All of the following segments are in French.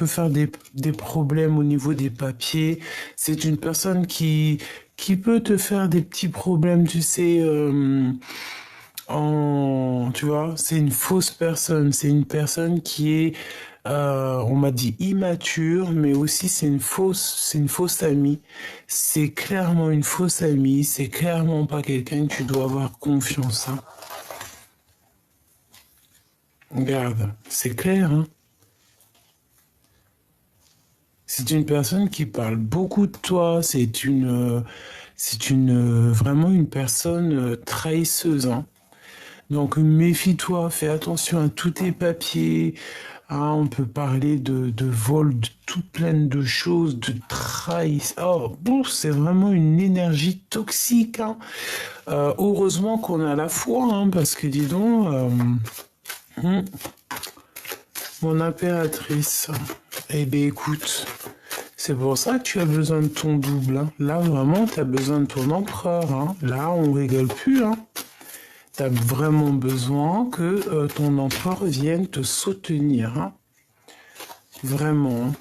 peut faire des problèmes au niveau des papiers. C'est une personne qui peut te faire des petits problèmes, tu sais, tu vois, c'est une fausse personne. C'est une personne qui est, on m'a dit immature, mais aussi c'est une fausse amie. C'est clairement une fausse amie. C'est clairement pas quelqu'un que tu dois avoir confiance, hein. Regarde, c'est clair, hein. C'est une personne qui parle beaucoup de toi. Vraiment une personne trahisseuse, hein. Donc méfie-toi, fais attention à tous tes papiers. Ah, on peut parler de vol, de tout plein de choses, de trahison. Oh, bon, c'est vraiment une énergie toxique, hein. Heureusement qu'on a la foi, hein, parce que dis donc, hum, mon impératrice. Eh bien écoute, c'est pour ça que tu as besoin de ton double, hein. Là vraiment, tu as besoin de ton empereur, hein. Là, on rigole plus, hein. Tu as vraiment besoin que ton empereur vienne te soutenir, hein. Vraiment, hein.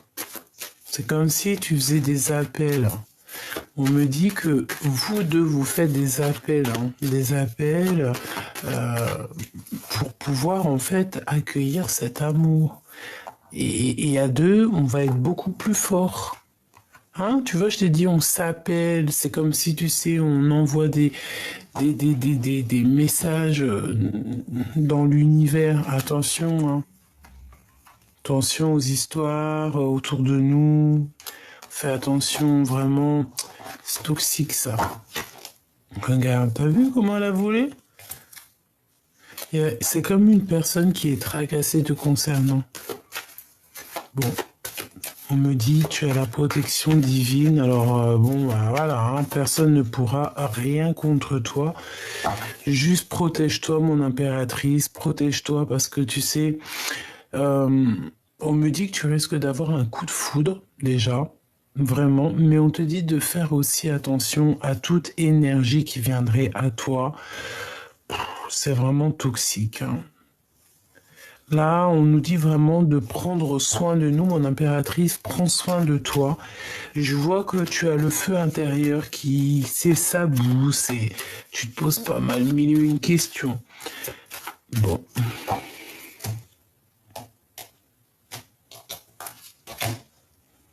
C'est comme si tu faisais des appels. On me dit que vous deux, vous faites des appels, hein. Des appels pour pouvoir en fait accueillir cet amour. Et à deux, on va être beaucoup plus fort. Hein, tu vois, je t'ai dit, on s'appelle. C'est comme si, tu sais, on envoie des messages dans l'univers. Attention, hein. Attention aux histoires autour de nous. Fais attention, vraiment. C'est toxique, ça. Regarde, t'as vu comment elle a volé? C'est comme une personne qui est tracassée te concernant. Bon, on me dit tu as la protection divine, alors bon, bah, voilà, hein, personne ne pourra rien contre toi. Juste protège-toi, mon impératrice, protège-toi parce que tu sais, on me dit que tu risques d'avoir un coup de foudre déjà, vraiment, mais on te dit de faire aussi attention à toute énergie qui viendrait à toi. C'est vraiment toxique, hein. Là, on nous dit vraiment de prendre soin de nous, mon impératrice, prends soin de toi. Je vois que tu as le feu intérieur qui s'éclabousse et tu te poses pas mal mille et une questions. Bon.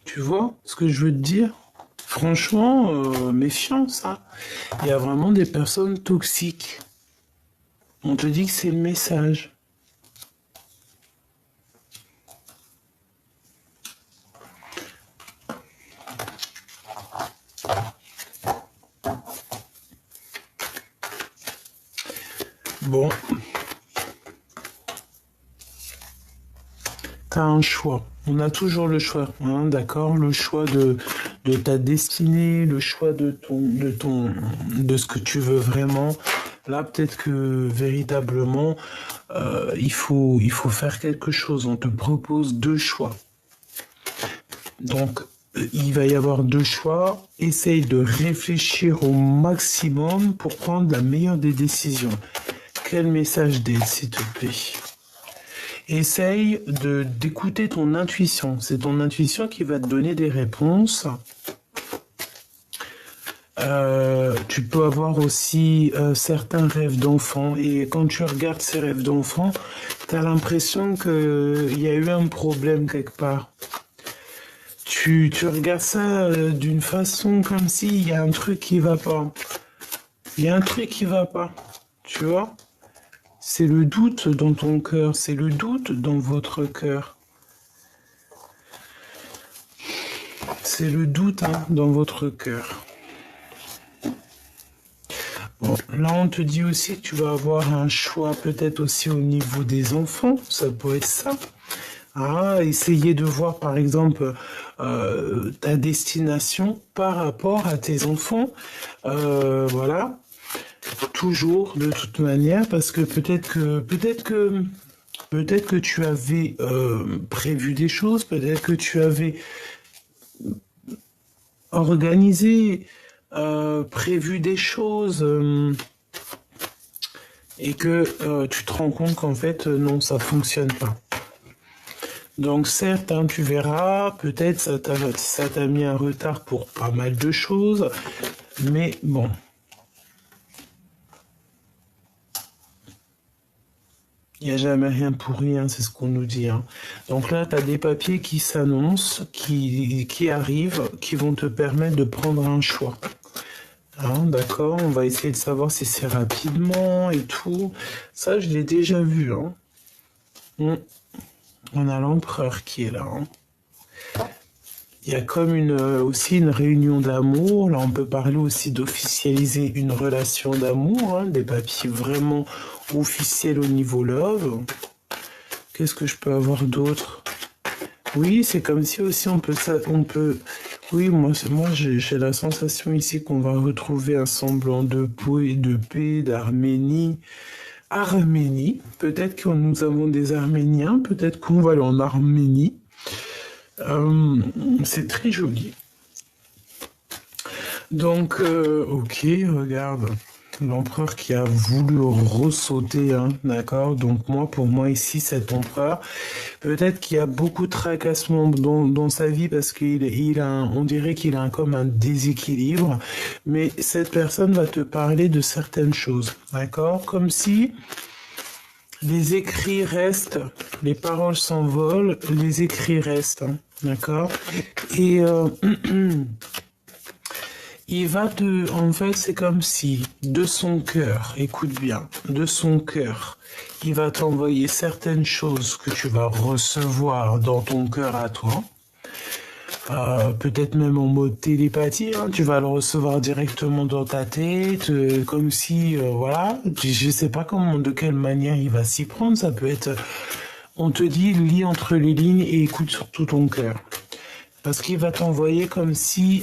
Tu vois ce que je veux te dire? Franchement, méfiance, hein. Il y a vraiment des personnes toxiques. On te dit que c'est le message. Bon, t'as un choix. On a toujours le choix, hein, d'accord? Le choix de ta destinée, le choix de ce que tu veux vraiment. Là, peut-être que véritablement, il faut faire quelque chose. On te propose deux choix. Donc, il va y avoir deux choix. Essaye de réfléchir au maximum pour prendre la meilleure des décisions. Quel message d'aide, s'il te plaît? Essaye d'écouter ton intuition. C'est ton intuition qui va te donner des réponses. Tu peux avoir aussi certains rêves d'enfant. Et quand tu regardes ces rêves d'enfant, tu as l'impression qu'il y a eu un problème quelque part. Tu regardes ça d'une façon comme s'il y a un truc qui va pas. Il y a un truc qui va pas. Tu vois? C'est le doute dans ton cœur, c'est le doute dans votre cœur. C'est le doute, hein, dans votre cœur. Bon, là on te dit aussi que tu vas avoir un choix peut-être aussi au niveau des enfants, ça peut être ça. Ah, essayer de voir par exemple ta destination par rapport à tes enfants. Voilà. Toujours de toute manière, parce que peut-être que tu avais prévu des choses, peut-être que tu avais organisé, prévu des choses, et que tu te rends compte qu'en fait non, ça fonctionne pas. Donc certes, hein, tu verras, peut-être ça t'a mis un retard pour pas mal de choses, mais bon. Il n'y a jamais rien pour rien, c'est ce qu'on nous dit, hein. Donc là, tu as des papiers qui s'annoncent, qui arrivent, qui vont te permettre de prendre un choix. Hein, d'accord, on va essayer de savoir si c'est rapidement et tout. Ça, je l'ai déjà vu, hein. On a l'empereur qui est là, hein. Il y a comme aussi une réunion d'amour. Là, on peut parler aussi d'officialiser une relation d'amour, hein, des papiers vraiment officiels au niveau love. Qu'est-ce que je peux avoir d'autre? Oui, c'est comme si aussi on peut. Oui, moi j'ai la sensation ici qu'on va retrouver un semblant de paix, d'Arménie. Arménie, peut-être que nous avons des Arméniens, peut-être qu'on va aller en Arménie. C'est très joli. Donc, ok, regarde. L'empereur qui a voulu ressauter, hein, d'accord? Donc pour moi ici, cet empereur, peut-être qu'il y a beaucoup de tracassements dans sa vie parce on dirait qu'il a comme un déséquilibre, mais cette personne va te parler de certaines choses, d'accord? Comme si les écrits restent, les paroles s'envolent, les écrits restent, hein, d'accord? Et en fait, c'est comme si, de son cœur, écoute bien, de son cœur, il va t'envoyer certaines choses que tu vas recevoir dans ton cœur à toi. Peut-être même en mode télépathie, hein, tu vas le recevoir directement dans ta tête, comme si, voilà, je sais pas de quelle manière il va s'y prendre, ça peut être, on te dit, lis entre les lignes et écoute surtout ton cœur. Parce qu'il va t'envoyer comme si,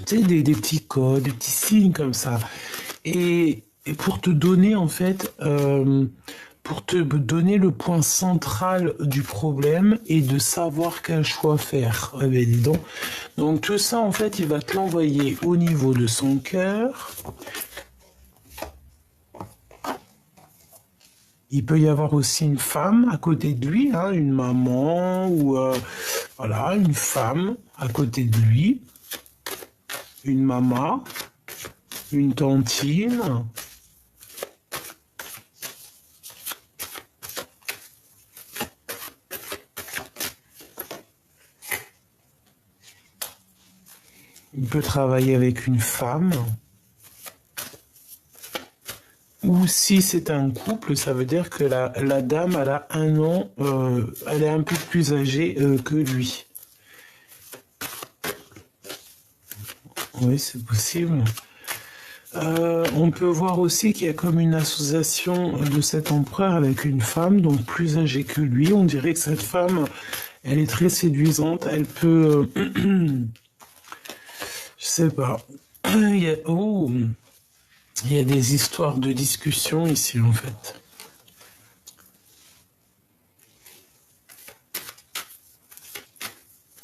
tu sais, des petits codes, des petits signes comme ça. Et pour te donner, en fait, pour te donner le point central du problème et de savoir quel choix faire. Eh bien, dis donc. Donc tout ça, en fait, il va te l'envoyer au niveau de son cœur. Il peut y avoir aussi une femme à côté de lui, hein, une maman ou voilà, une femme à côté de lui, une maman, une tantine. Il peut travailler avec une femme. Ou si c'est un couple, ça veut dire que la dame, elle a 1 an, elle est un peu plus âgée que lui. Oui, c'est possible. On peut voir aussi qu'il y a comme une association de cet empereur avec une femme, donc plus âgée que lui. On dirait que cette femme, elle est très séduisante. Elle peut... je sais pas. Il y a des histoires de discussion ici, en fait.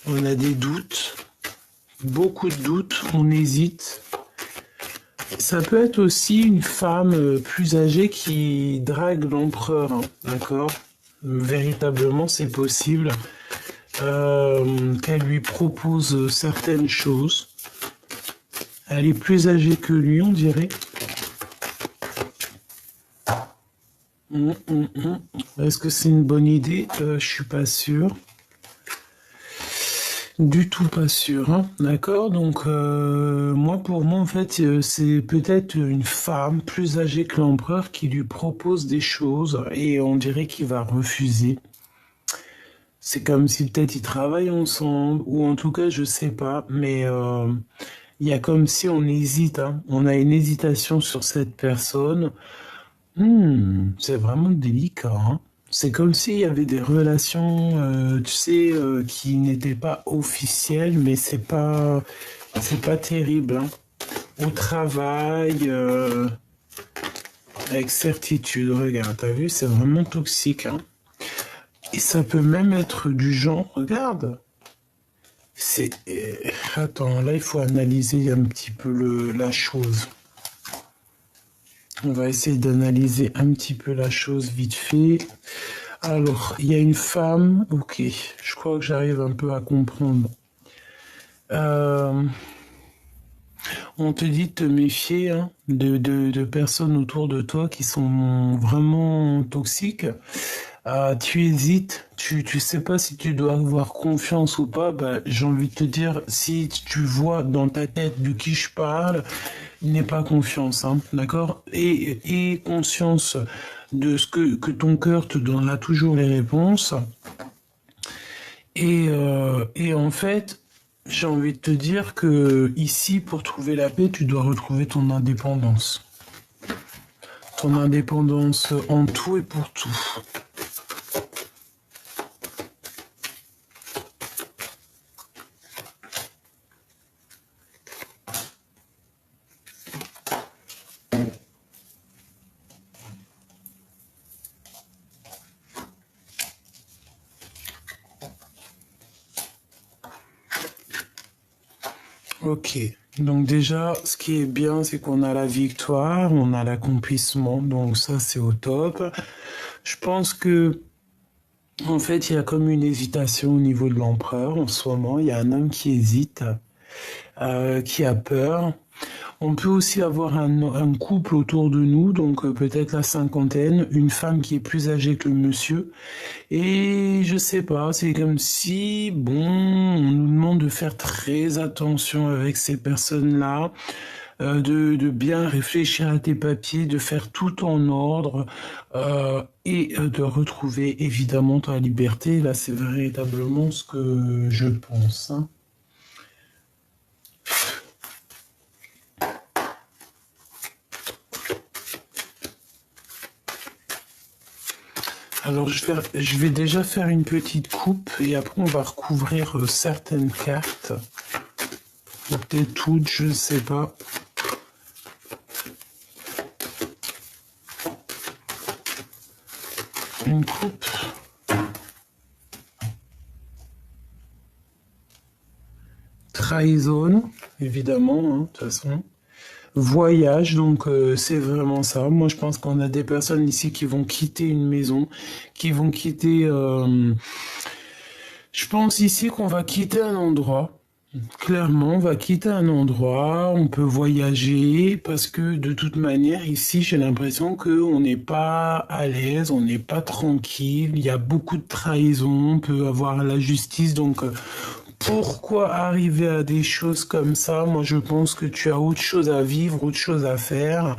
On a des doutes, beaucoup de doutes, on hésite. Ça peut être aussi une femme plus âgée qui drague l'empereur, hein, d'accord? Véritablement, c'est possible qu'elle lui propose certaines choses. Elle est plus âgée que lui, on dirait. Est-ce que c'est une bonne idée? Je suis pas sûr. Du tout pas sûr, hein. D'accord? Donc, pour moi, en fait, c'est peut-être une femme plus âgée que l'empereur qui lui propose des choses et on dirait qu'il va refuser. C'est comme si peut-être ils travaillent ensemble, ou en tout cas, je sais pas, mais il y a comme si on hésite, hein. On a une hésitation sur cette personne. C'est vraiment délicat, hein. C'est comme s'il y avait des relations, tu sais, qui n'étaient pas officielles, mais c'est pas terrible, hein. Au travail, avec certitude, regarde, t'as vu, c'est vraiment toxique, hein. Et ça peut même être du genre, regarde, attends, là, il faut analyser un petit peu la chose. On va essayer d'analyser un petit peu la chose vite fait. Alors, il y a une femme, ok, je crois que j'arrive un peu à comprendre. Euh, on te dit de te méfier hein, de personnes autour de toi qui sont vraiment toxiques. Tu hésites, tu sais pas si tu dois avoir confiance ou pas. Bah, j'ai envie de te dire, si tu vois dans ta tête de qui je parle, n'aie pas confiance, hein, d'accord? Et conscience de ce que ton cœur te donnera toujours les réponses. Et en fait, j'ai envie de te dire que ici, pour trouver la paix, tu dois retrouver ton indépendance. Ton indépendance en tout et pour tout. Ok. Donc déjà, ce qui est bien, c'est qu'on a la victoire, on a l'accomplissement, donc ça c'est au top. Je pense que en fait, il y a comme une hésitation au niveau de l'empereur en ce moment. Il y a un homme qui hésite, qui a peur. On peut aussi avoir un couple autour de nous, donc peut-être la cinquantaine, une femme qui est plus âgée que le monsieur. Et je sais pas, c'est comme si, bon, on nous demande de faire très attention avec ces personnes-là, de bien réfléchir à tes papiers, de faire tout en ordre et de retrouver évidemment ta liberté. Là, c'est véritablement ce que je pense, hein. Alors, je vais déjà faire une petite coupe et après, on va recouvrir certaines cartes. Peut-être toutes, je ne sais pas. Une coupe. Trahison, évidemment, hein, de toute façon. Voyage, donc c'est vraiment ça. Moi, je pense qu'on a des personnes ici qui vont quitter une maison, qui vont quitter... je pense ici qu'on va quitter un endroit. Clairement, on va quitter un endroit, on peut voyager, parce que de toute manière, ici, j'ai l'impression qu'on n'est pas à l'aise, on n'est pas tranquille, il y a beaucoup de trahison, on peut avoir la justice, donc pourquoi arriver à des choses comme ça? Moi, je pense que tu as autre chose à vivre, autre chose à faire.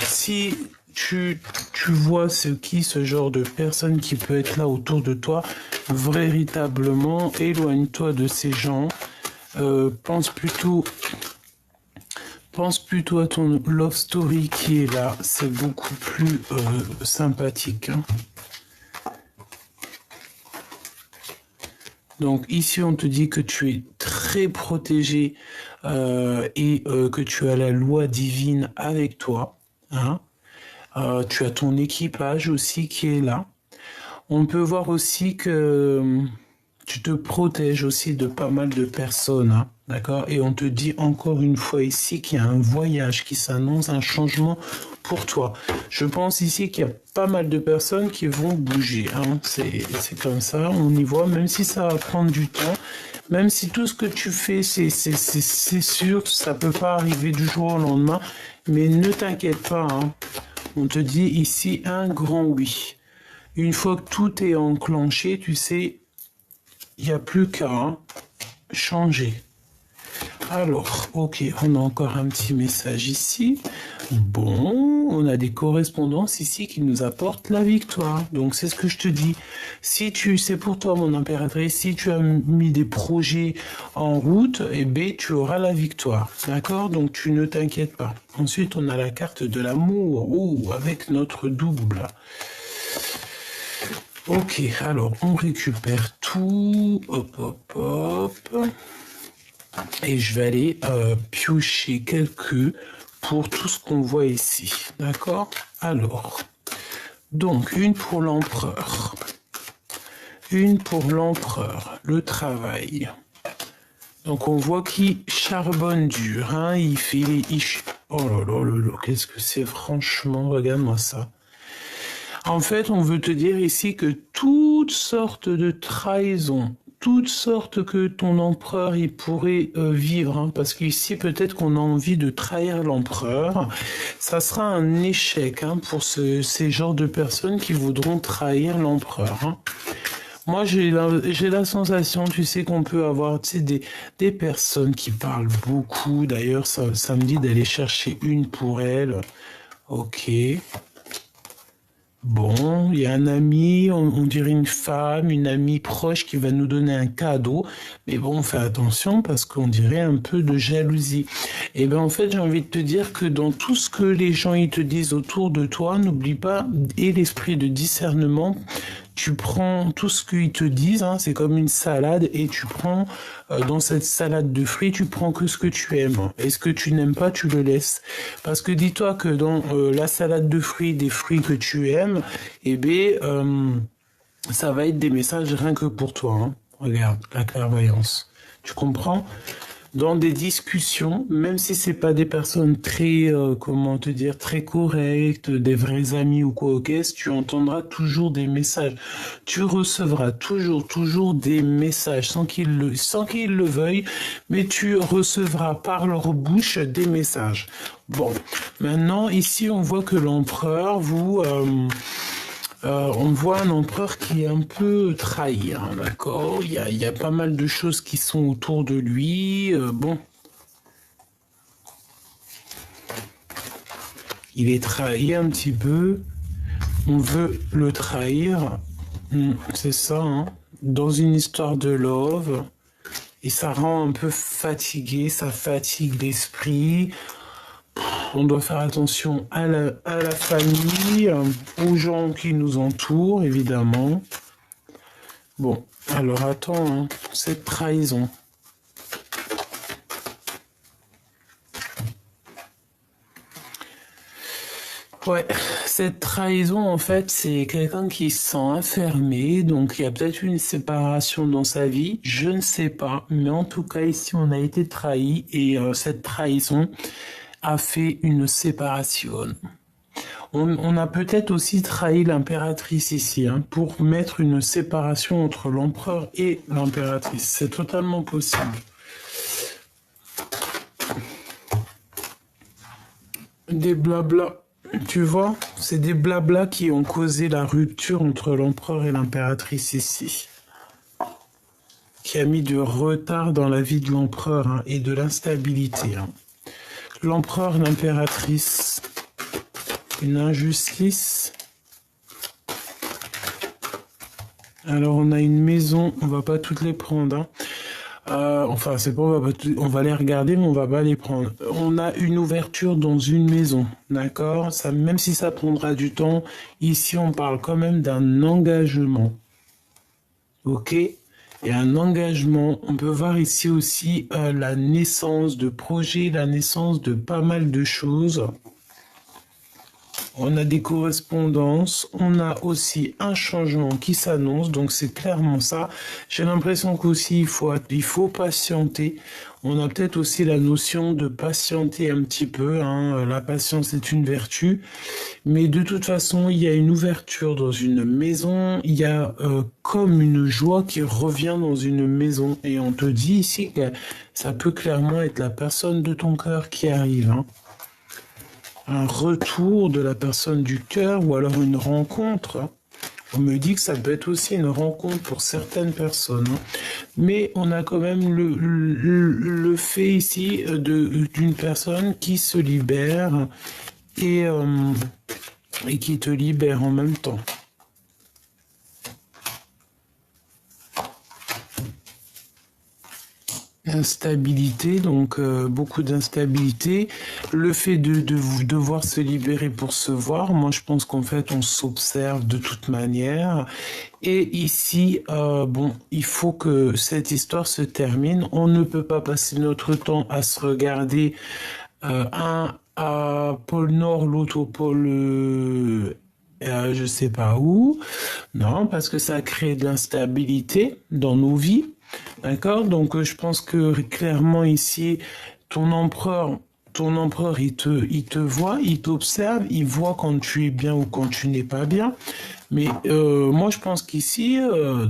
Si tu vois ce genre de personne qui peut être là autour de toi, véritablement, éloigne-toi de ces gens. Pense plutôt à ton love story qui est là. C'est beaucoup plus sympathique, hein. Donc ici, on te dit que tu es très protégé et que tu as la loi divine avec toi, hein. Tu as ton équipage aussi qui est là. On peut voir aussi que tu te protèges aussi de pas mal de personnes, hein, d'accord? Et on te dit encore une fois ici qu'il y a un voyage qui s'annonce, un changement pour toi. Je pense ici qu'il y a pas mal de personnes qui vont bouger, hein. C'est comme ça, on y voit, même si ça va prendre du temps, même si tout ce que tu fais, c'est sûr, ça peut pas arriver du jour au lendemain, mais ne t'inquiète pas, hein. On te dit ici un grand oui. Une fois que tout est enclenché, tu sais, il n'y a plus qu'à changer. Alors, ok, on a encore un petit message ici. Bon, on a des correspondances ici qui nous apportent la victoire. Donc, c'est ce que je te dis. Si c'est pour toi, mon impératrice, si tu as mis des projets en route, eh bien, tu auras la victoire. D'accord? Donc, tu ne t'inquiètes pas. Ensuite, on a la carte de l'amour. Oh, avec notre double. Ok, alors, on récupère tout. Hop, hop, hop. Et je vais aller piocher quelques pour tout ce qu'on voit ici. D'accord? Alors, donc, une pour l'empereur. Une pour l'empereur. Le travail. Donc, on voit qu'il charbonne dur. Hein, il fait les... Oh là là là là, qu'est-ce que c'est franchement? Regarde-moi ça. En fait, on veut te dire ici que toutes sortes de trahisons, toutes sortes que ton empereur il pourrait vivre, hein, parce qu'ici peut-être qu'on a envie de trahir l'empereur, ça sera un échec hein, pour ces genres de personnes qui voudront trahir l'empereur. Hein. Moi, j'ai la sensation, tu sais, qu'on peut avoir, tu sais, des personnes qui parlent beaucoup. D'ailleurs, ça me dit d'aller chercher une pour elle. Ok. Bon, il y a un ami, on dirait une femme, une amie proche qui va nous donner un cadeau. Mais bon, fais attention parce qu'on dirait un peu de jalousie. Et ben en fait, j'ai envie de te dire que dans tout ce que les gens ils te disent autour de toi, n'oublie pas, et l'esprit de discernement, tu prends tout ce qu'ils te disent, hein, c'est comme une salade, et tu prends, dans cette salade de fruits, tu prends que ce que tu aimes. Et ce que tu n'aimes pas, tu le laisses. Parce que dis-toi que dans la salade de fruits, des fruits que tu aimes, eh bien, ça va être des messages rien que pour toi. Hein. Regarde, la clairvoyance. Tu comprends? Dans des discussions, même si c'est pas des personnes très, comment te dire, très correctes, des vrais amis ou quoi, ok, tu entendras toujours des messages. Tu recevras toujours des messages sans qu'ils le veuillent, mais tu recevras par leur bouche des messages. Bon, maintenant ici on voit que l'empereur on voit un empereur qui est un peu trahi, hein, d'accord? Il y a pas mal de choses qui sont autour de lui. Bon, il est trahi un petit peu. On veut le trahir. C'est ça, hein? Dans une histoire de love. Et ça rend un peu fatigué, ça fatigue l'esprit. On doit faire attention à la famille, aux gens qui nous entourent, évidemment. Bon, alors attends, hein, cette trahison. Ouais, cette trahison, en fait, c'est quelqu'un qui se sent enfermé, donc il y a peut-être une séparation dans sa vie, je ne sais pas, mais en tout cas, ici, on a été trahi, et cette trahison a fait une séparation. On a peut-être aussi trahi l'impératrice ici, hein, pour mettre une séparation entre l'empereur et l'impératrice. C'est totalement possible. Des blabla, tu vois, c'est des blabla qui ont causé la rupture entre l'empereur et l'impératrice ici. Qui a mis du retard dans la vie de l'empereur hein, et de l'instabilité. Hein. L'empereur, l'impératrice, une injustice. Alors on a une maison, on va pas toutes les prendre. Hein. Enfin c'est pas, on va les regarder, mais on va pas les prendre. On a une ouverture dans une maison, d'accord? Ça, même si ça prendra du temps, ici on parle quand même d'un engagement, ok? Et un engagement, on peut voir ici aussi la naissance de projets, la naissance de pas mal de choses. On a des correspondances, on a aussi un changement qui s'annonce, donc c'est clairement ça. J'ai l'impression qu'aussi il faut patienter. On a peut-être aussi la notion de patienter un petit peu, hein. La patience est une vertu, mais de toute façon il y a une ouverture dans une maison, il y a comme une joie qui revient dans une maison, et on te dit ici que ça peut clairement être la personne de ton cœur qui arrive, hein. Un retour de la personne du cœur ou alors une rencontre. On me dit que ça peut être aussi une rencontre pour certaines personnes. Mais on a quand même le fait ici d'une personne qui se libère et qui te libère en même temps. Instabilité, donc beaucoup d'instabilité. Le fait de devoir se libérer pour se voir, moi je pense qu'en fait on s'observe de toute manière. Et ici, bon, il faut que cette histoire se termine. On ne peut pas passer notre temps à se regarder un à pôle Nord, l'autre au pôle je sais pas où. Non, parce que ça crée de l'instabilité dans nos vies. D'accord? Donc je pense que clairement ici, ton empereur, ton empereur, il te voit, il t'observe, il voit quand tu es bien ou quand tu n'es pas bien. Mais moi, je pense qu'ici,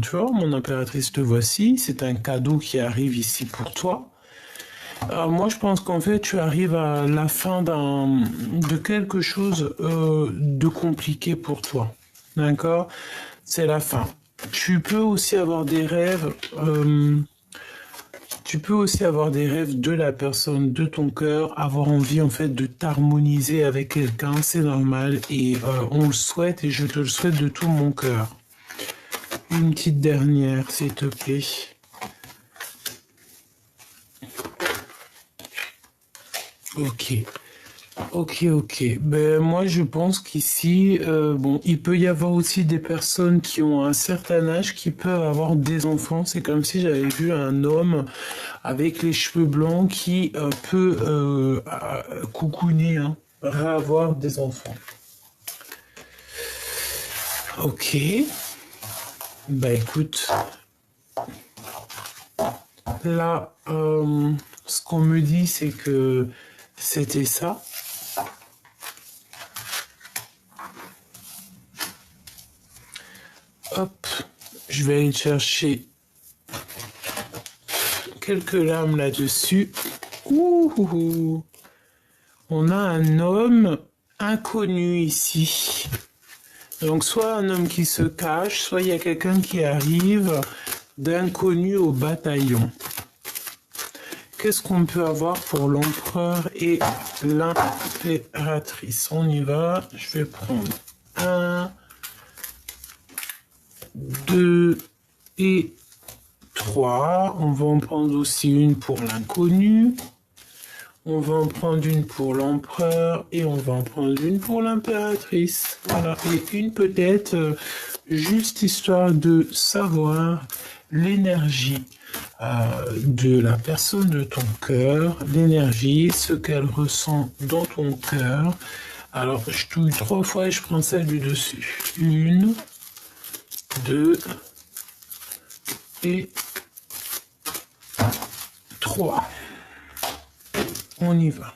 tu vois, mon impératrice, te voici, c'est un cadeau qui arrive ici pour toi. Moi, je pense qu'en fait, tu arrives à la fin de quelque chose de compliqué pour toi. D'accord? C'est la fin. Tu peux aussi avoir des rêves. Tu peux aussi avoir des rêves de la personne, de ton cœur, avoir envie en fait de t'harmoniser avec quelqu'un, c'est normal et on le souhaite et je te le souhaite de tout mon cœur. Une petite dernière, s'il te plaît. Ok. Ok. Ben moi je pense qu'ici, bon, il peut y avoir aussi des personnes qui ont un certain âge qui peuvent avoir des enfants. C'est comme si j'avais vu un homme avec les cheveux blancs qui peut coucouner, hein, avoir des enfants. Ok. Bah écoute, là, ce qu'on me dit c'est que c'était ça. Hop, je vais aller chercher quelques lames là-dessus. Ouh, on a un homme inconnu ici. Donc soit un homme qui se cache, soit il y a quelqu'un qui arrive d'inconnu au bataillon. Qu'est-ce qu'on peut avoir pour l'empereur et l'impératrice? On y va, je vais prendre 1, 2 et 3. On va en prendre aussi une pour l'inconnu. On va en prendre une pour l'empereur et on va en prendre une pour l'impératrice. Voilà, et une peut-être juste histoire de savoir l'énergie de la personne de ton cœur, l'énergie, ce qu'elle ressent dans ton cœur. Alors, je touille 3 fois et je prends celle du dessus. 1, 2 et 3. On y va.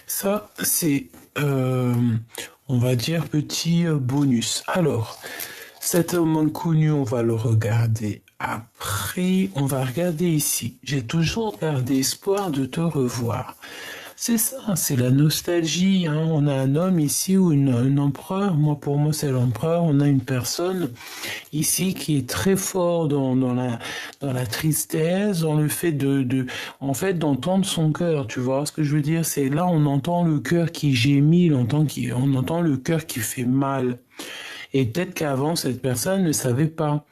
Ça, c'est, on va dire, petit bonus. Alors, cet homme inconnu, on va le regarder après. On va regarder ici. J'ai toujours gardé espoir de te revoir. C'est ça, c'est la nostalgie. Hein. On a un homme ici ou un empereur. Moi, pour moi, c'est l'empereur. On a une personne ici qui est très fort dans la tristesse, dans le fait en fait, d'entendre son cœur. Tu vois ce que je veux dire? C'est là, on entend le cœur qui gémit, on entend le cœur qui fait mal. Et peut-être qu'avant, cette personne ne savait pas.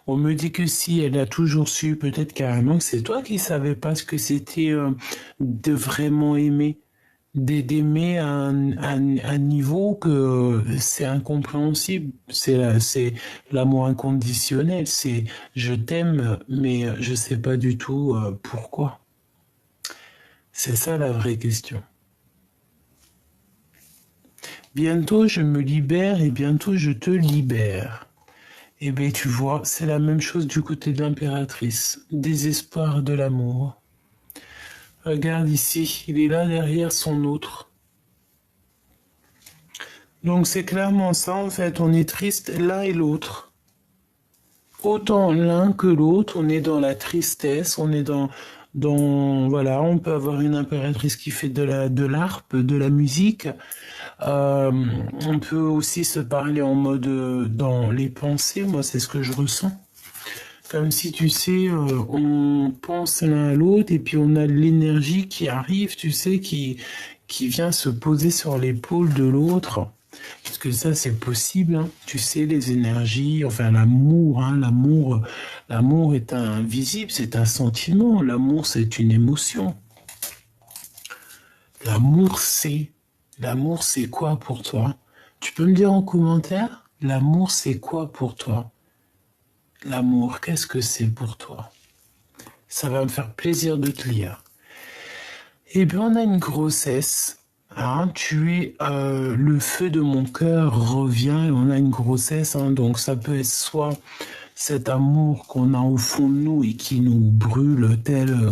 On me dit que si elle a toujours su, peut-être carrément que c'est toi qui savais pas ce que c'était de vraiment aimer. D'aimer à un niveau que c'est incompréhensible. C'est l'amour inconditionnel. C'est je t'aime, mais je sais pas du tout pourquoi. C'est ça la vraie question. Bientôt je me libère et bientôt je te libère. Eh bien, tu vois, c'est la même chose du côté de l'impératrice. Désespoir de l'amour. Regarde ici, il est là derrière son autre. Donc c'est clairement ça, en fait, on est triste l'un et l'autre. Autant l'un que l'autre, on est dans la tristesse, on est voilà, on peut avoir une impératrice qui fait de l'harpe, de la musique. On peut aussi se parler en mode dans les pensées, moi c'est ce que je ressens. Comme si tu sais, on pense l'un à l'autre et puis on a l'énergie qui arrive, tu sais, qui vient se poser sur l'épaule de l'autre. Parce que ça c'est possible, hein. Tu sais, les énergies, enfin l'amour, hein, l'amour est invisible, c'est un sentiment, l'amour c'est une émotion. L'amour c'est quoi pour toi? Tu peux me dire en commentaire, l'amour c'est quoi pour toi? L'amour, qu'est-ce que c'est pour toi? Ça va me faire plaisir de te lire. Eh bien, on a une grossesse. Hein, le feu de mon cœur revient et on a une grossesse. Hein, donc, ça peut être soit cet amour qu'on a au fond de nous et qui nous brûle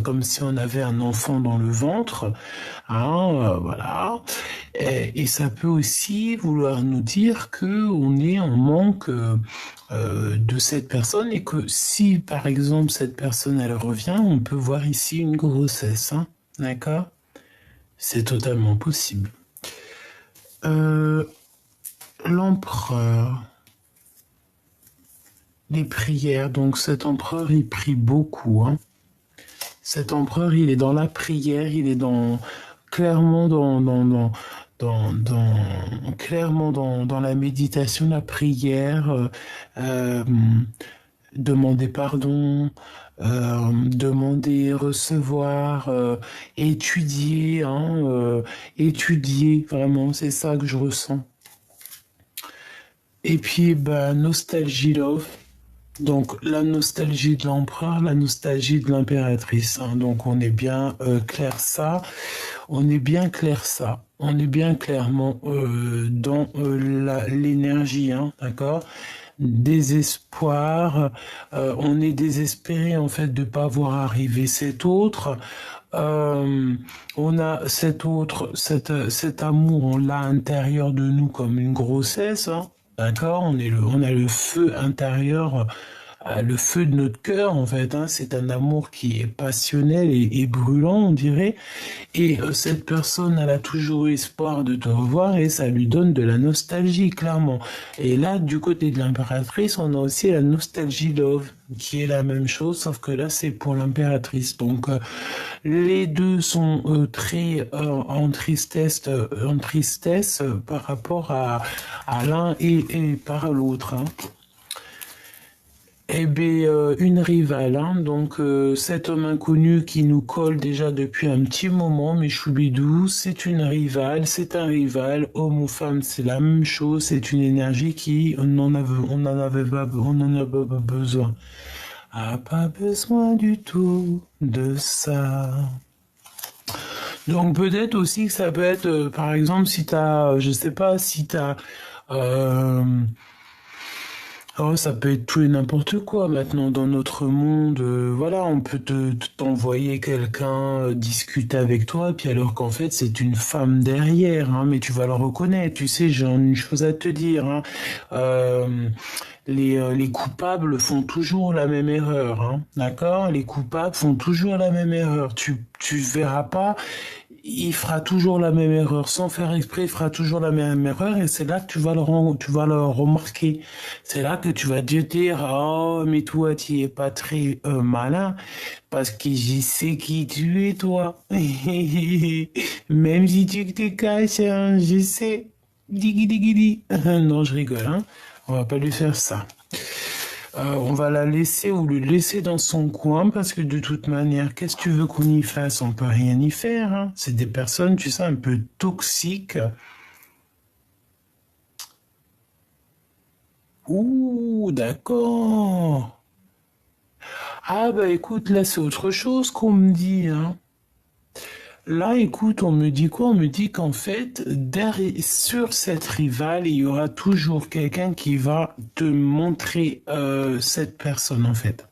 comme si on avait un enfant dans le ventre, hein, voilà. Et ça peut aussi vouloir nous dire que on est en manque de cette personne et que si, par exemple, cette personne, elle revient, on peut voir ici une grossesse, hein, d'accord? C'est totalement possible. Euh, L'empereur, les prières, donc cet empereur, il prie beaucoup, hein. Cet empereur, il est dans la prière, il est clairement clairement dans la méditation, la prière, euh, demander pardon, demander, recevoir, étudier, hein, étudier, vraiment, c'est ça que je ressens. Et puis, bah, nostalgie love. Donc, la nostalgie de l'empereur, la nostalgie de l'impératrice, hein. Donc, on est bien clair ça. On est bien clair ça. On est bien clairement dans l'énergie, hein, d'accord? Désespoir. On est désespéré en fait de pas voir arriver cet autre. Euh, on a cet amour, on l'a à l'intérieur de nous comme une grossesse, hein, d'accord? On a le feu intérieur, le feu de notre cœur en fait, hein. C'est un amour qui est passionnel et brûlant, on dirait. Et cette personne, elle a toujours eu espoir de te revoir et ça lui donne de la nostalgie, clairement. Et là, du côté de l'impératrice, on a aussi la nostalgie love, qui est la même chose, sauf que là, c'est pour l'impératrice. Donc, les deux sont très en tristesse par rapport à l'un et par l'autre, hein. Eh bien, une rivale, hein. Donc cet homme inconnu qui nous colle déjà depuis un petit moment, mais choubidou, c'est une rivale, c'est un rival, homme ou femme, c'est la même chose, c'est une énergie qui, on n'en a pas besoin. Ah, pas besoin du tout de ça. Donc peut-être aussi que ça peut être, par exemple, si t'as, je sais pas, si t'as, euh, oh, ça peut être tout et n'importe quoi maintenant dans notre monde. Voilà, on peut t'envoyer quelqu'un discuter avec toi, puis alors qu'en fait c'est une femme derrière, hein, mais tu vas le reconnaître. Tu sais, j'ai une chose à te dire, hein. Euh, les coupables font toujours la même erreur, hein, d'accord? Les coupables font toujours la même erreur. Tu verras pas, il fera toujours la même erreur. Sans faire exprès, il fera toujours la même erreur et c'est là que tu vas le remarquer. C'est là que tu vas te dire, oh, mais toi, tu es pas très malin parce que je sais qui tu es, toi. Même si tu te caches, hein, je sais. Diggy diggy di. Non, je rigole, hein. On va pas lui faire ça. On va la laisser ou le laisser dans son coin parce que de toute manière, qu'est-ce que tu veux qu'on y fasse? On peut rien y faire, hein. C'est des personnes, tu sais, un peu toxiques. Ouh, d'accord. Ah bah écoute, là c'est autre chose qu'on me dit, hein. Là, écoute, on me dit quoi? On me dit qu'en fait, sur cette rivale, il y aura toujours quelqu'un qui va te montrer cette personne, en fait.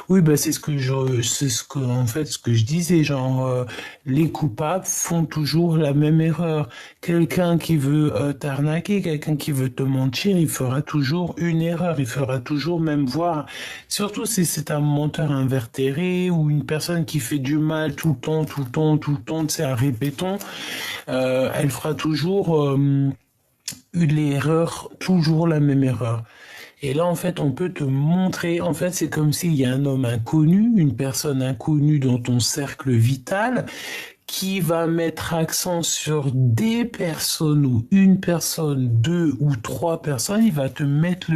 Oui, bah c'est ce que en fait ce que je disais, genre les coupables font toujours la même erreur. Quelqu'un qui veut t'arnaquer, quelqu'un qui veut te mentir, il fera toujours une erreur, il fera toujours même voir. Surtout si c'est un menteur invétéré ou une personne qui fait du mal tout le temps, tout le temps, tout le temps, c'est un répéton, elle fera toujours l'erreur, toujours la même erreur. Et là, en fait, on peut te montrer, en fait, c'est comme s'il y a un homme inconnu, une personne inconnue dans ton cercle vital, qui va mettre accent sur des personnes ou une personne, deux ou trois personnes, il va te mettre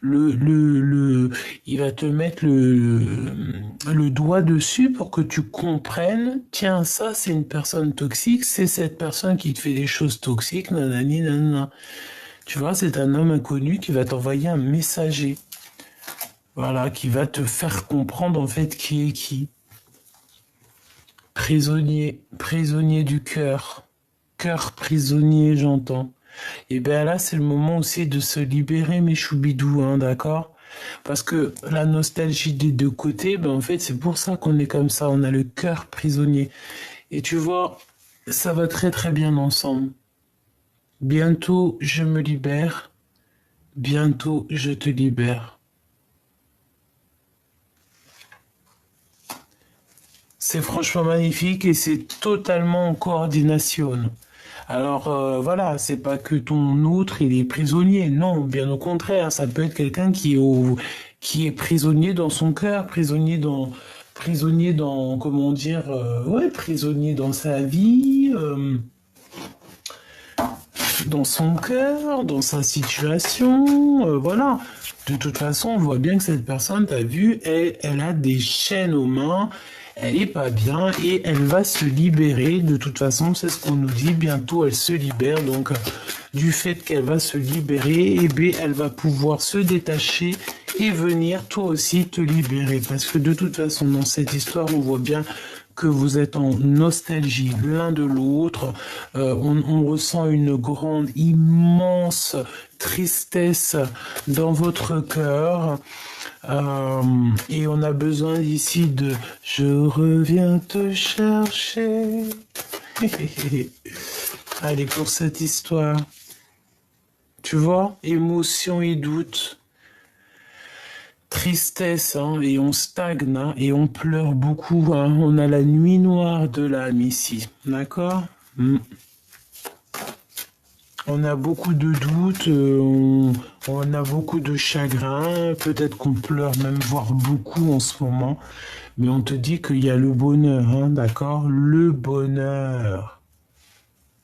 il va te mettre le doigt dessus pour que tu comprennes, tiens, ça, c'est une personne toxique, c'est cette personne qui te fait des choses toxiques, nanani, nanana. Tu vois, c'est un homme inconnu qui va t'envoyer un messager. Voilà, qui va te faire comprendre en fait qui est qui. Prisonnier, prisonnier du cœur. Cœur prisonnier, j'entends. Et bien là, c'est le moment aussi de se libérer, mes choubidous, hein, d'accord? Parce que la nostalgie des deux côtés, ben en fait, c'est pour ça qu'on est comme ça. On a le cœur prisonnier. Et tu vois, ça va très très bien ensemble. Bientôt, je me libère. Bientôt, je te libère. C'est franchement magnifique et c'est totalement en coordination. Alors voilà, c'est pas que ton autre il est prisonnier, non, bien au contraire, ça peut être quelqu'un qui est prisonnier dans son cœur, prisonnier dans comment dire, ouais, prisonnier dans sa vie, dans son cœur, dans sa situation, voilà. De toute façon, on voit bien que cette personne, t'as vu, elle a des chaînes aux mains, elle est pas bien et elle va se libérer. De toute façon, c'est ce qu'on nous dit. Bientôt, elle se libère. Donc, du fait qu'elle va se libérer, eh bien, elle va pouvoir se détacher et venir toi aussi te libérer. Parce que de toute façon, dans cette histoire, on voit bien que vous êtes en nostalgie l'un de l'autre. On ressent une grande, immense tristesse dans votre cœur. Et on a besoin ici de «Je reviens te chercher». Allez, pour cette histoire. Tu vois, émotion et doute. Tristesse, hein, et on stagne, hein, et on pleure beaucoup, hein. On a la nuit noire de l'âme ici, d'accord? On a beaucoup de doutes, on a beaucoup de chagrin, peut-être qu'on pleure même, voire beaucoup en ce moment, mais on te dit qu'il y a le bonheur, hein, d'accord? Le bonheur.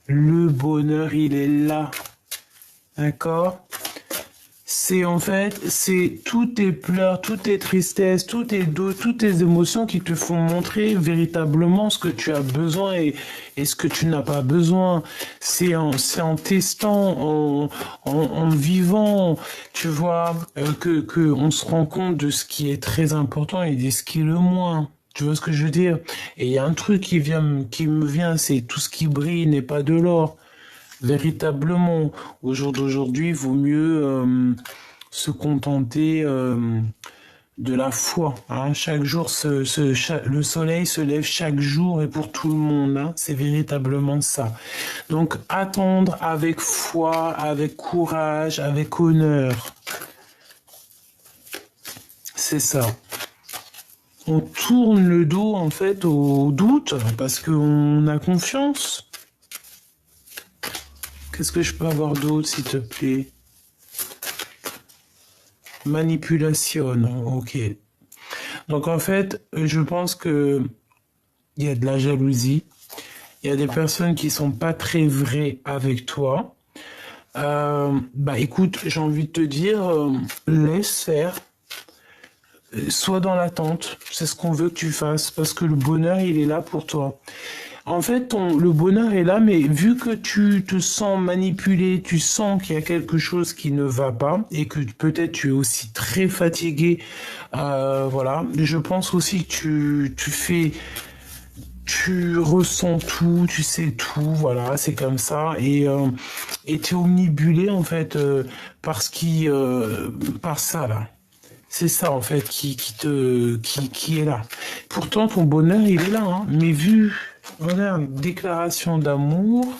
Le bonheur, il est là, d'accord? C'est en fait, c'est tous tes pleurs, toutes tes tristesses, tous tes doutes, toutes tes émotions qui te font montrer véritablement ce que tu as besoin et ce que tu n'as pas besoin. C'est en testant, en vivant, tu vois, que on se rend compte de ce qui est très important et de ce qui est le moins. Tu vois ce que je veux dire? Et il y a un truc qui me vient, c'est tout ce qui brille n'est pas de l'or. Véritablement, au jour d'aujourd'hui, il vaut mieux se contenter de la foi, hein. Chaque jour, le soleil se lève chaque jour et pour tout le monde, hein. C'est véritablement ça. Donc, attendre avec foi, avec courage, avec honneur. C'est ça. On tourne le dos, en fait, au doute parce qu'on a confiance. Qu'est-ce que je peux avoir d'autre, s'il te plaît? Manipulation, ok. Donc en fait, je pense que il y a de la jalousie. Il y a des personnes qui sont pas très vraies avec toi. Bah écoute, j'ai envie de te dire, laisse faire. Sois dans l'attente. C'est ce qu'on veut que tu fasses parce que le bonheur, il est là pour toi. En fait, le bonheur est là, mais vu que tu te sens manipulé, tu sens qu'il y a quelque chose qui ne va pas et que peut-être tu es aussi très fatigué, voilà. Je pense aussi que tu ressens tout, tu sais tout, voilà, c'est comme ça et tu es omnibulé en fait par ça là. C'est ça en fait qui est là. Pourtant ton bonheur il est là, hein, mais regarde, déclaration d'amour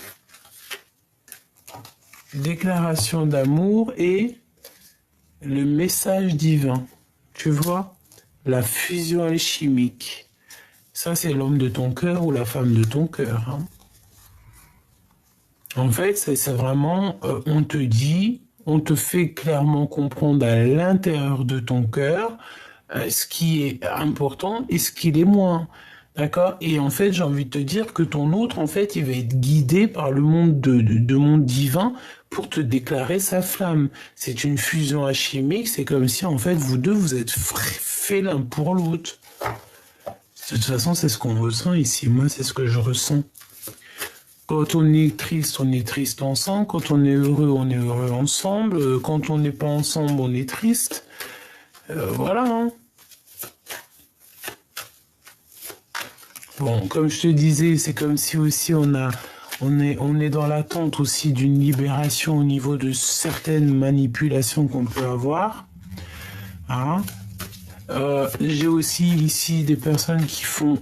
et le message divin. Tu vois, la fusion alchimique. Ça c'est l'homme de ton cœur ou la femme de ton cœur, hein. En fait, c'est vraiment, on te dit, on te fait clairement comprendre à l'intérieur de ton cœur ce qui est important et ce qui l'est moins. D'accord? Et en fait, j'ai envie de te dire que ton autre, en fait, il va être guidé par le monde de monde divin pour te déclarer sa flamme. C'est une fusion alchimique, c'est comme si, en fait, vous deux, vous êtes faits l'un pour l'autre. De toute façon, c'est ce qu'on ressent ici. Moi, c'est ce que je ressens. Quand on est triste ensemble. Quand on est heureux ensemble. Quand on n'est pas ensemble, on est triste. Voilà, hein. Bon, comme je te disais, c'est comme si aussi on est dans l'attente aussi d'une libération au niveau de certaines manipulations qu'on peut avoir. Hein. J'ai aussi ici des personnes qui font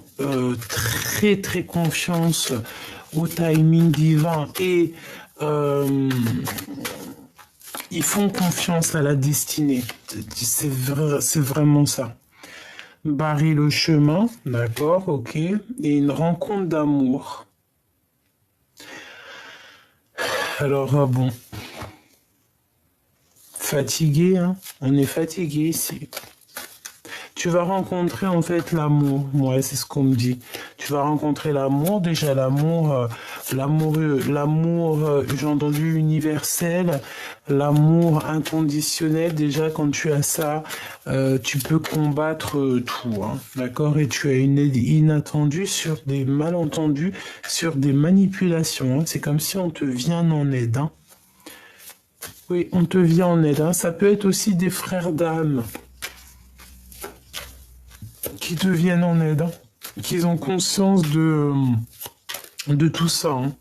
très très confiance au timing divin et ils font confiance à la destinée. C'est vraiment ça. Barrer le chemin, d'accord, ok. Et une rencontre d'amour. Alors, bon, fatigué, hein. On est fatigué ici. Tu vas rencontrer en fait l'amour. Ouais, c'est ce qu'on me dit. Tu vas rencontrer l'amour. Déjà l'amour, j'ai entendu universel, l'amour inconditionnel. Déjà quand tu as ça, tu peux combattre tout, hein, d'accord? Et tu as une aide inattendue sur des malentendus, sur des manipulations, hein. C'est comme si on te vient en aide, hein. Oui, on te vient en aide, hein. Ça peut être aussi des frères d'âme qui te viennent en aide, hein, qu'ils ont conscience de tout ça, hein.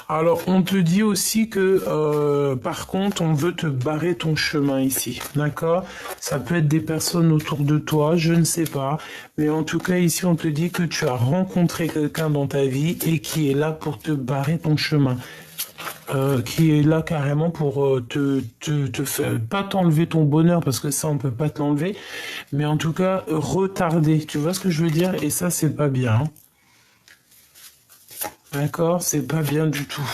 Alors, on te dit aussi que, par contre, on veut te barrer ton chemin ici, d'accord? Ça peut être des personnes autour de toi, je ne sais pas. Mais en tout cas, ici, on te dit que tu as rencontré quelqu'un dans ta vie et qui est là pour te barrer ton chemin. Qui est là carrément pour te faire, pas t'enlever ton bonheur, parce que ça, on peut pas te l'enlever, mais en tout cas, retarder. Tu vois ce que je veux dire? Et ça, c'est pas bien, hein. D'accord? C'est pas bien du tout.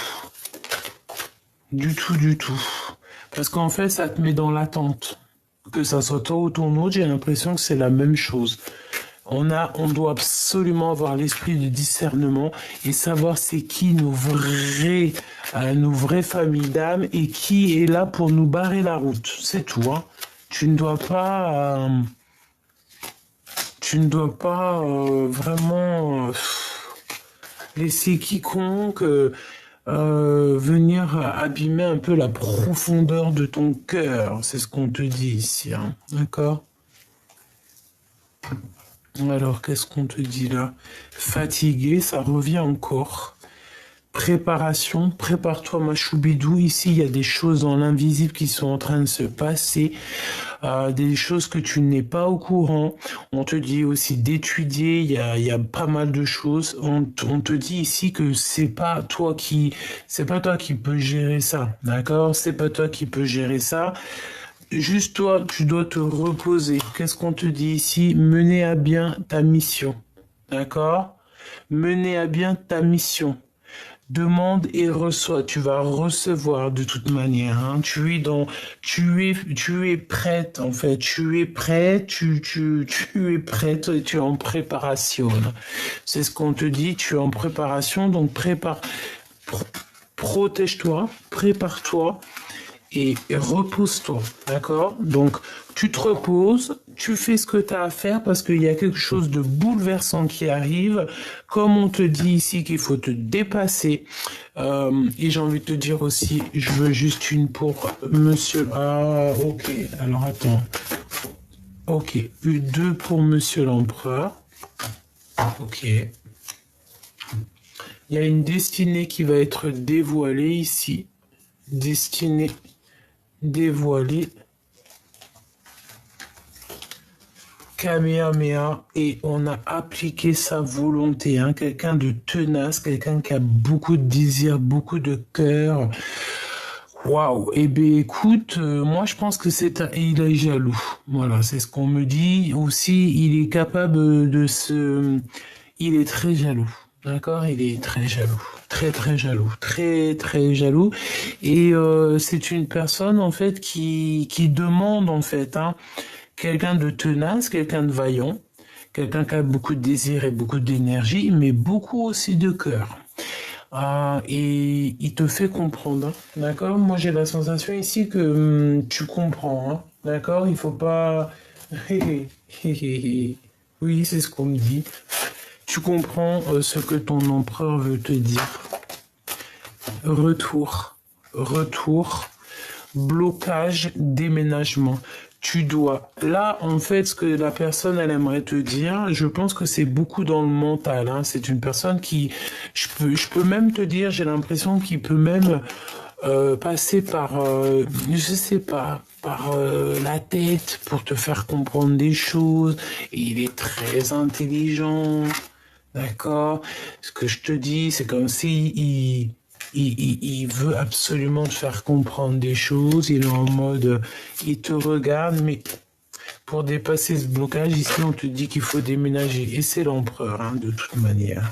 Du tout, du tout. Parce qu'en fait, ça te met dans l'attente. Que ça soit toi ou ton autre, j'ai l'impression que c'est la même chose. On doit absolument avoir l'esprit de discernement et savoir c'est qui nos vraies familles d'âme et qui est là pour nous barrer la route. C'est tout, hein. Tu ne dois pas, vraiment laisser quiconque venir abîmer un peu la profondeur de ton cœur. C'est ce qu'on te dit ici, hein. D'accord? Alors, qu'est-ce qu'on te dit là? Fatigué, ça revient encore. Préparation, prépare-toi ma choubidou. Ici, il y a des choses dans l'invisible qui sont en train de se passer. Des choses que tu n'es pas au courant. On te dit aussi d'étudier, il y a pas mal de choses. On te dit ici que c'est pas toi qui peux gérer ça, d'accord? C'est pas toi qui peux gérer ça. Juste toi, tu dois te reposer. Qu'est-ce qu'on te dit ici? Mener à bien ta mission. D'accord? Mener à bien ta mission. Demande et reçois. Tu vas recevoir de toute manière, hein. Tu es prête, en fait. Tu es prêt, tu es prête et tu es en préparation. C'est ce qu'on te dit. Tu es en préparation, donc protège-toi, prépare-toi. Et repose-toi, d'accord? Donc, tu te reposes, tu fais ce que tu as à faire parce qu'il y a quelque chose de bouleversant qui arrive. Comme on te dit ici qu'il faut te dépasser. Et j'ai envie de te dire aussi, je veux juste une pour monsieur... Ah, ok. Alors, attends. Ok. Deux pour monsieur l'empereur. Ok. Il y a une destinée qui va être dévoilée ici. Destinée dévoilé Kamehameha et on a appliqué sa volonté, hein, quelqu'un de tenace, quelqu'un qui a beaucoup de désir, beaucoup de cœur. Waouh. Eh bien écoute, moi je pense que il est jaloux. Voilà, c'est ce qu'on me dit. Aussi, il est capable il est très jaloux. D'accord? Il est très jaloux. Très très jaloux. Très très jaloux. Et c'est une personne en fait qui demande en fait, hein, quelqu'un de tenace, quelqu'un de vaillant, quelqu'un qui a beaucoup de désir et beaucoup d'énergie, mais beaucoup aussi de cœur. Et il te fait comprendre, hein, d'accord? Moi j'ai la sensation ici que tu comprends, hein, d'accord? Il faut pas... Oui, c'est ce qu'on me dit. Tu comprends ce que ton empereur veut te dire. Retour, blocage, déménagement. Tu dois. Là, en fait, ce que la personne, elle aimerait te dire, je pense que c'est beaucoup dans le mental, hein. C'est une personne qui, je peux même te dire, j'ai l'impression qu'il peut même passer par, je sais pas, par la tête pour te faire comprendre des choses. Il est très intelligent, d'accord? Ce que je te dis, c'est comme si il veut absolument te faire comprendre des choses. Il est en mode, il te regarde, mais pour dépasser ce blocage, ici, on te dit qu'il faut déménager. Et c'est l'empereur, hein, de toute manière.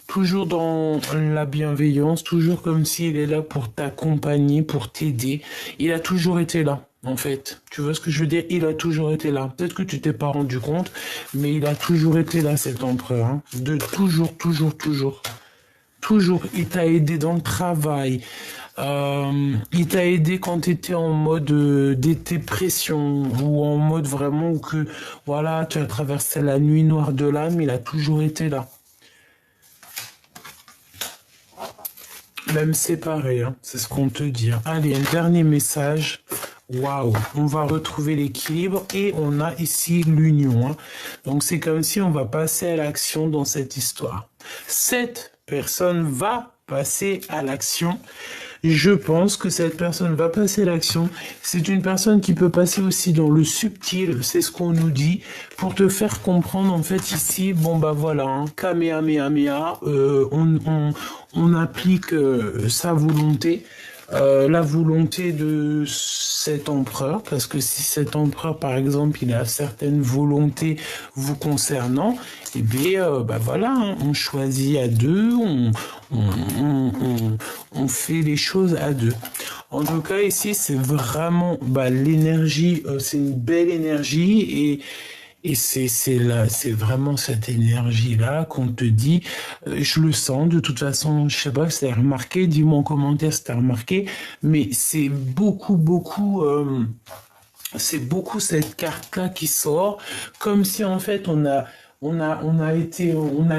Toujours dans la bienveillance, toujours comme s'il est là pour t'accompagner, pour t'aider. Il a toujours été là, en fait. Tu vois ce que je veux dire? Il a toujours été là. Peut-être que tu t'es pas rendu compte, mais il a toujours été là, cet empereur. Hein. De toujours, toujours, toujours. Toujours. Il t'a aidé dans le travail. Il t'a aidé quand tu étais en mode dépression ou en mode vraiment que, voilà, tu as traversé la nuit noire de l'âme. Il a toujours été là. Même séparé, hein, c'est ce qu'on te dit. Hein. Allez, un dernier message. Waouh, on va retrouver l'équilibre et on a ici l'union. Hein. Donc c'est comme si on va passer à l'action dans cette histoire. Cette personne va passer à l'action. Je pense que cette personne va passer à l'action. C'est une personne qui peut passer aussi dans le subtil, c'est ce qu'on nous dit, pour te faire comprendre en fait ici, bon bah voilà, hein, Kamehameha, on applique sa volonté. La volonté de cet empereur, parce que si cet empereur, par exemple, il a certaines volontés vous concernant, eh bien, bah voilà, hein, on choisit à deux, on fait les choses à deux. En tout cas, ici, c'est vraiment bah, l'énergie, c'est une belle énergie et c'est vraiment cette énergie-là qu'on te dit, je le sens, de toute façon, je sais pas si t'as remarqué, dis-moi en commentaire si t'as remarqué, mais c'est beaucoup cette carte-là qui sort, comme si en fait on a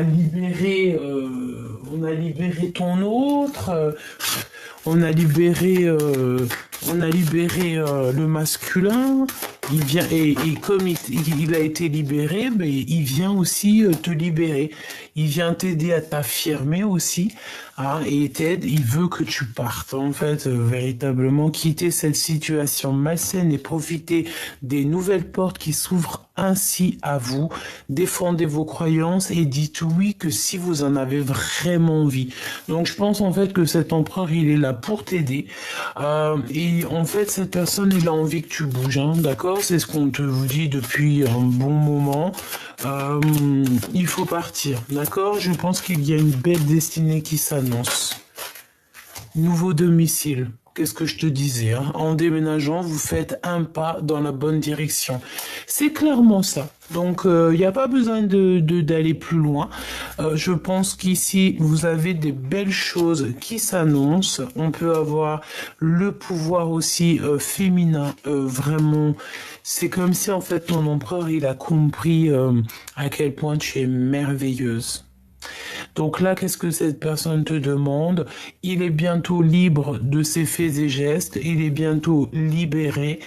libéré ton autre, on a libéré le masculin. Il vient et comme il a été libéré, mais il vient aussi te libérer. Il vient t'aider à t'affirmer aussi, hein, et t'aide. Il veut que tu partes en fait véritablement quitter cette situation malsaine et profiter des nouvelles portes qui s'ouvrent ainsi à vous. Défendez vos croyances et dites oui que si vous en avez vraiment envie. Donc je pense en fait que cet empereur il est là pour t'aider. Et en fait cette personne il a envie que tu bouges, hein, d'accord? C'est ce qu'on te vous dit depuis un bon moment. Il faut partir, d'accord? Je pense qu'il y a une belle destinée qui s'annonce. Nouveau domicile. Qu'est-ce que je te disais, hein? En déménageant, vous faites un pas dans la bonne direction. C'est clairement ça. Donc, il n'y a pas besoin d'aller plus loin. Je pense qu'ici, vous avez des belles choses qui s'annoncent. On peut avoir le pouvoir aussi féminin. Vraiment, c'est comme si, en fait, ton empereur, il a compris à quel point tu es merveilleuse. Donc là, qu'est-ce que cette personne te demande? Il est bientôt libre de ses faits et gestes, il est bientôt libéré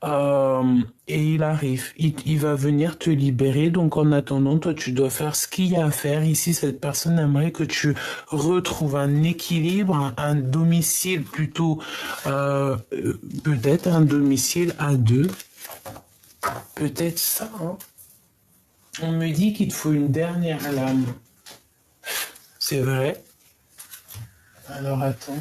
et il arrive. Il va venir te libérer. Donc en attendant, toi, tu dois faire ce qu'il y a à faire. Ici, cette personne aimerait que tu retrouves un équilibre, un domicile plutôt, peut-être un domicile à deux. Peut-être ça, hein. On me dit qu'il te faut une dernière lame. C'est vrai. Alors attends.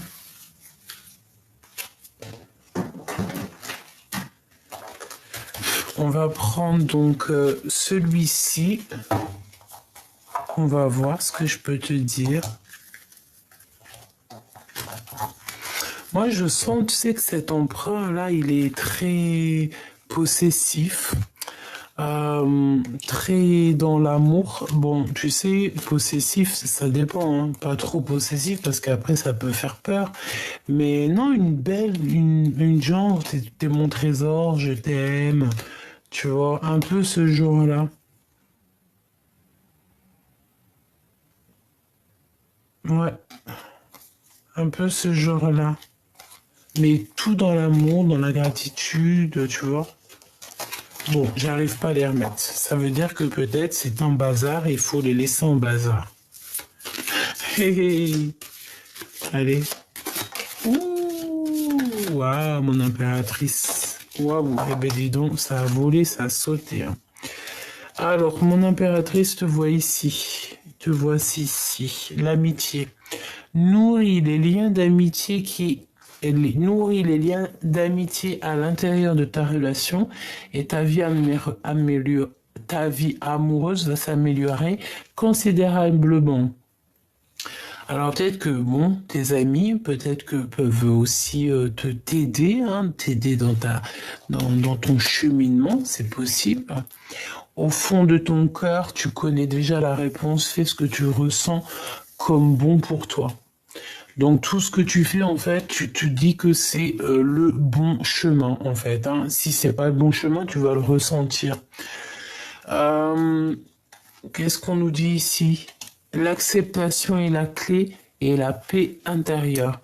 On va prendre donc celui-ci. On va voir ce que je peux te dire. Moi, je sens, tu sais, que cet empereur-là, il est très possessif. Très dans l'amour. Bon, tu sais, possessif, ça dépend, hein. Pas trop possessif parce qu'après ça peut faire peur. Mais non, une genre, t'es mon trésor, je t'aime. Tu vois, un peu ce genre-là. Ouais, un peu ce genre-là. Mais tout dans l'amour, dans la gratitude, tu vois. Bon, j'arrive pas à les remettre. Ça veut dire que peut-être c'est un bazar et il faut les laisser en bazar. Hé hé. Allez. Ouh. Waouh, mon impératrice. Waouh, eh ben dis donc, ça a volé, ça a sauté, hein. Alors, mon impératrice te voit ici. Te voici ici. L'amitié. Nourris les liens d'amitié nourris les liens d'amitié à l'intérieur de ta relation et ta vie amoureuse va s'améliorer considérablement. Alors peut-être que bon, tes amis, peut-être que peuvent aussi t'aider, hein, t'aider dans ton cheminement, c'est possible. Au fond de ton cœur, tu connais déjà la réponse, fais ce que tu ressens comme bon pour toi. Donc tout ce que tu fais en fait, tu te dis que c'est le bon chemin en fait, hein. Si c'est pas le bon chemin, tu vas le ressentir. Qu'est-ce qu'on nous dit ici? L'acceptation est la clé et la paix intérieure.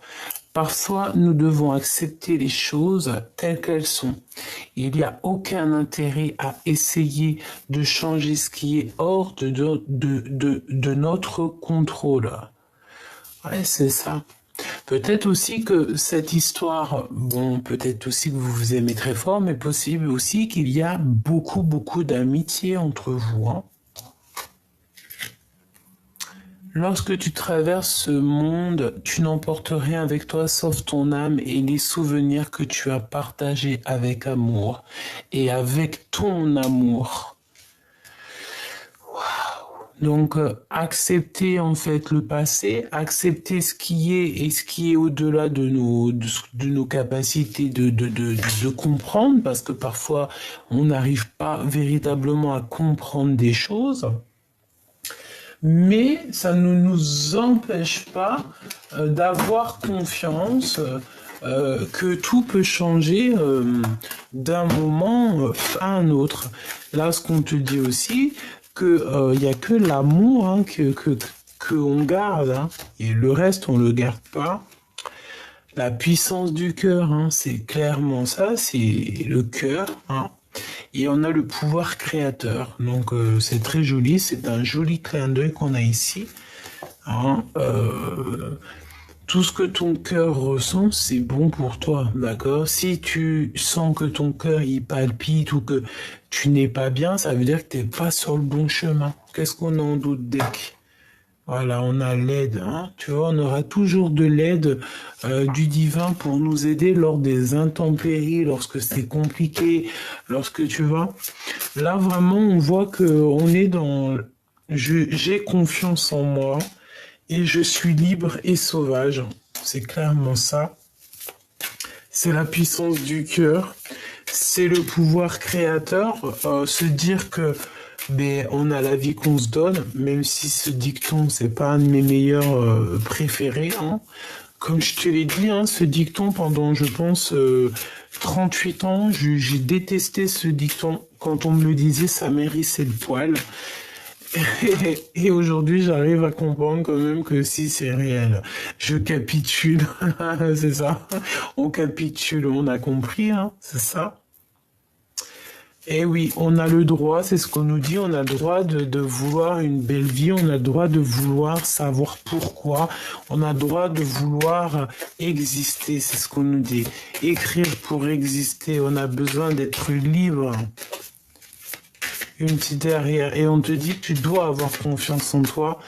Parfois, nous devons accepter les choses telles qu'elles sont. Il n'y a aucun intérêt à essayer de changer ce qui est hors de notre contrôle. Ouais, c'est ça. Peut-être aussi que cette histoire, bon, peut-être aussi que vous vous aimez très fort, mais possible aussi qu'il y a beaucoup, beaucoup d'amitié entre vous, hein. Lorsque tu traverses ce monde, tu n'emportes rien avec toi sauf ton âme et les souvenirs que tu as partagés avec amour et avec ton amour. Donc, accepter en fait le passé, accepter ce qui est et ce qui est au-delà de nos capacités de comprendre, parce que parfois on n'arrive pas véritablement à comprendre des choses. Mais ça ne nous empêche pas d'avoir confiance que tout peut changer d'un moment à un autre. Là, ce qu'on te dit aussi, que y a que l'amour hein, que on garde, hein, et le reste on le garde pas. La puissance du cœur, hein, c'est clairement ça, c'est le cœur, hein. Et on a le pouvoir créateur. Donc c'est très joli, c'est un joli clin d'œil qu'on a ici, hein. Tout ce que ton cœur ressent, c'est bon pour toi, d'accord? Si tu sens que ton cœur il palpite ou que tu n'es pas bien, ça veut dire que tu n'es pas sur le bon chemin. Qu'est-ce qu'on a en d'autre deck? Voilà, on a l'aide, hein. Tu vois, on aura toujours de l'aide du divin pour nous aider lors des intempéries, lorsque c'est compliqué, lorsque tu vois. Là, vraiment, on voit que on est dans... J'ai confiance en moi et je suis libre et sauvage. C'est clairement ça. C'est la puissance du cœur. C'est le pouvoir créateur. Se dire que on a la vie qu'on se donne, même si ce dicton, c'est pas un de mes meilleurs préférés, hein. Comme je te l'ai dit, hein, ce dicton, pendant, je pense, 38 ans, j'ai détesté ce dicton. Quand on me le disait, ça m'hérissait le poil. Et aujourd'hui, j'arrive à comprendre quand même que si c'est réel, je capitule. C'est ça. On capitule, on a compris, hein, c'est ça. Eh oui, on a le droit, c'est ce qu'on nous dit, on a le droit de vouloir une belle vie, on a le droit de vouloir savoir pourquoi, on a le droit de vouloir exister, c'est ce qu'on nous dit. Écrire pour exister, on a besoin d'être libre. Une petite derrière, et on te dit que tu dois avoir confiance en toi,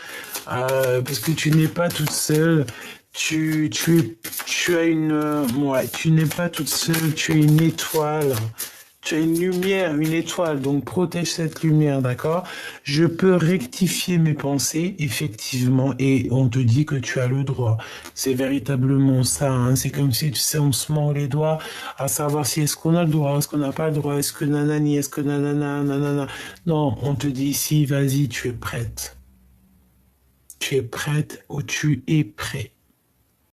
parce que tu n'es pas toute seule. Tu as tu n'es pas toute seule, tu es une étoile. Tu as une lumière, une étoile, donc protège cette lumière, d'accord? Je peux rectifier mes pensées, effectivement, et on te dit que tu as le droit. C'est véritablement ça, hein. C'est comme si, tu sais, on se mord les doigts à savoir si est-ce qu'on a le droit, est-ce qu'on n'a pas le droit, est-ce que nanani, est-ce que nanana, nanana. Non, on te dit ici, vas-y, tu es prête. Tu es prête ou tu es prêt.